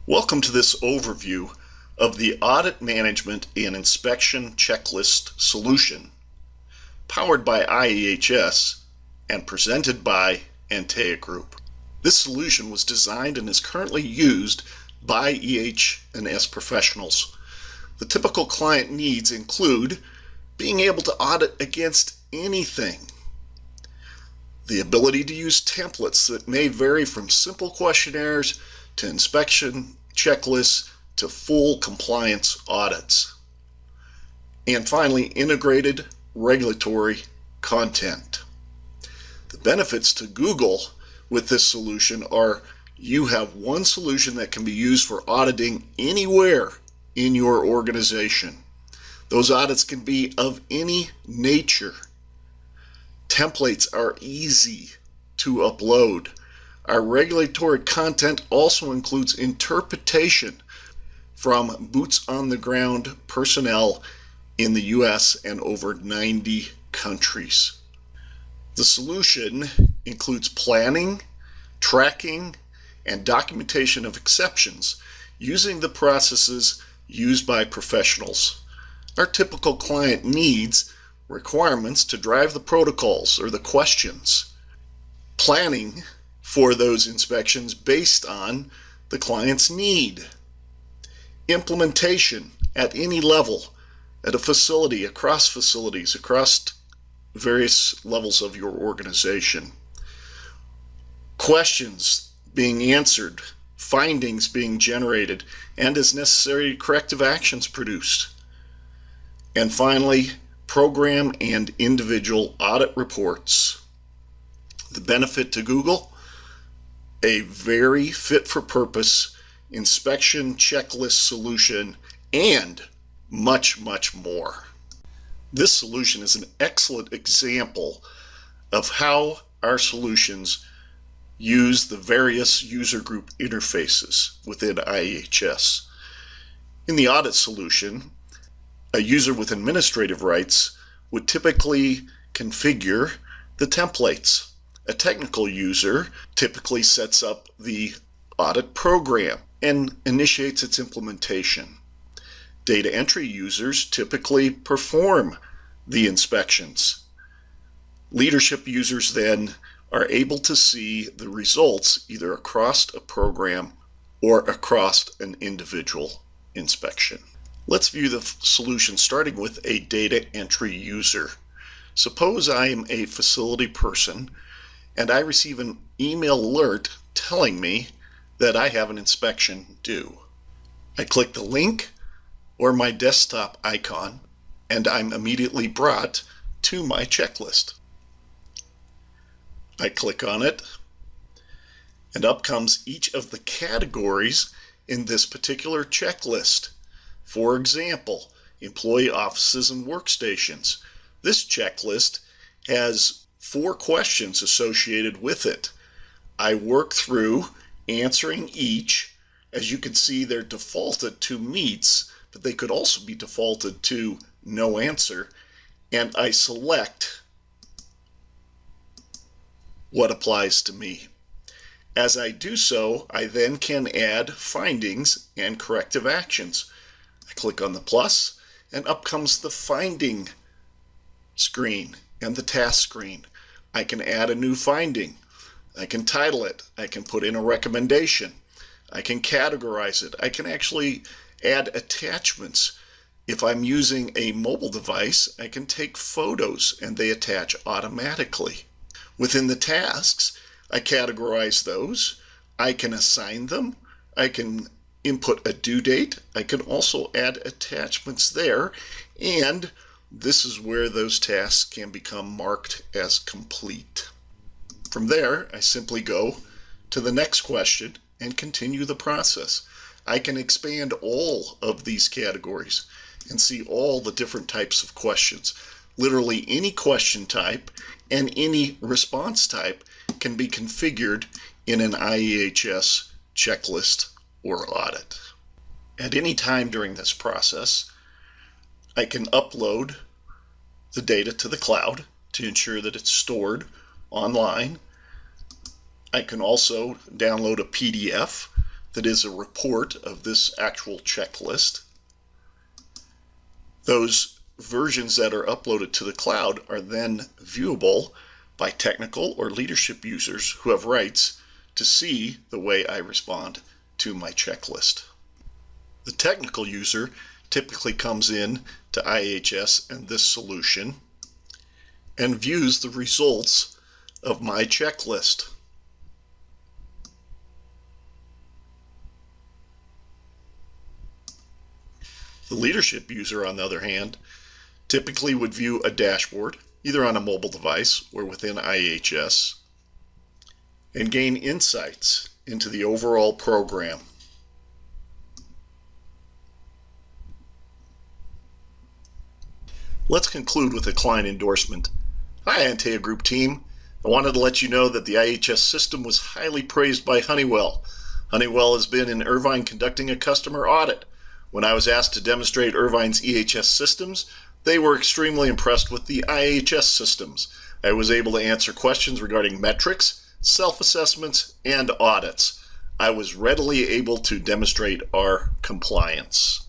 Welcome to this overview of the Audit Management and Inspection Checklist solution, powered by IEHS and presented by Antea Group. This solution was designed and is currently used by EH&S professionals. The typical client needs include being able to audit against anything, the ability to use templates that may vary from simple questionnaires to inspection checklists to full compliance audits. And finally, integrated regulatory content. The benefits to Google with this solution are you have one solution that can be used for auditing anywhere in your organization. Those audits can be of any nature. Templates are easy to upload. Our regulatory content also includes interpretation from boots-on-the-ground personnel in the US and over 90 countries. The solution includes planning, tracking, and documentation of exceptions using the processes used by professionals. Our typical client needs requirements to drive the protocols or the questions. Planning for those inspections based on the client's need. Implementation at any level, at a facility, across facilities, across various levels of your organization. Questions being answered, findings being generated, and as necessary, corrective actions produced. And finally, program and individual audit reports. The benefit to Google: a very fit-for-purpose inspection checklist solution, and much, much more. This solution is an excellent example of how our solutions use the various user group interfaces within IEHS. In the audit solution, a user with administrative rights would typically configure the templates. A technical user typically sets up the audit program and initiates its implementation. Data entry users typically perform the inspections. Leadership users then are able to see the results either across a program or across an individual inspection. Let's view the solution starting with a data entry user. Suppose I am a facility person and I receive an email alert telling me that I have an inspection due. I click the link or my desktop icon and I'm immediately brought to my checklist. I click on it and up comes each of the categories in this particular checklist. For example, employee offices and workstations. This checklist has 4 questions associated with it. I work through answering each. As you can see, they're defaulted to meets, but they could also be defaulted to no answer, and I select what applies to me. As I do so, I then can add findings and corrective actions. I click on the plus, and up comes the finding screen and the task screen. I can add a new finding. I can title it. I can put in a recommendation. I can categorize it. I can actually add attachments. If I'm using a mobile device, I can take photos and they attach automatically. Within the tasks, I categorize those. I can assign them. I can input a due date. I can also add attachments there, and this is where those tasks can become marked as complete. From there, I simply go to the next question and continue the process. I can expand all of these categories and see all the different types of questions. Literally any question type and any response type can be configured in an IEHS checklist or audit. At any time during this process, I can upload the data to the cloud to ensure that it's stored online. I can also download a PDF that is a report of this actual checklist. Those versions that are uploaded to the cloud are then viewable by technical or leadership users who have rights to see the way I respond to my checklist. The technical user typically comes in to IHS and this solution and views the results of my checklist. The leadership user, on the other hand, typically would view a dashboard, either on a mobile device or within IHS, and gain insights into the overall program. Let's conclude with a client endorsement. Hi, Antea Group team. I wanted to let you know that the IHS system was highly praised by Honeywell. Honeywell has been in Irvine conducting a customer audit. When I was asked to demonstrate Irvine's EHS systems, they were extremely impressed with the IHS systems. I was able to answer questions regarding metrics, self-assessments, and audits. I was readily able to demonstrate our compliance.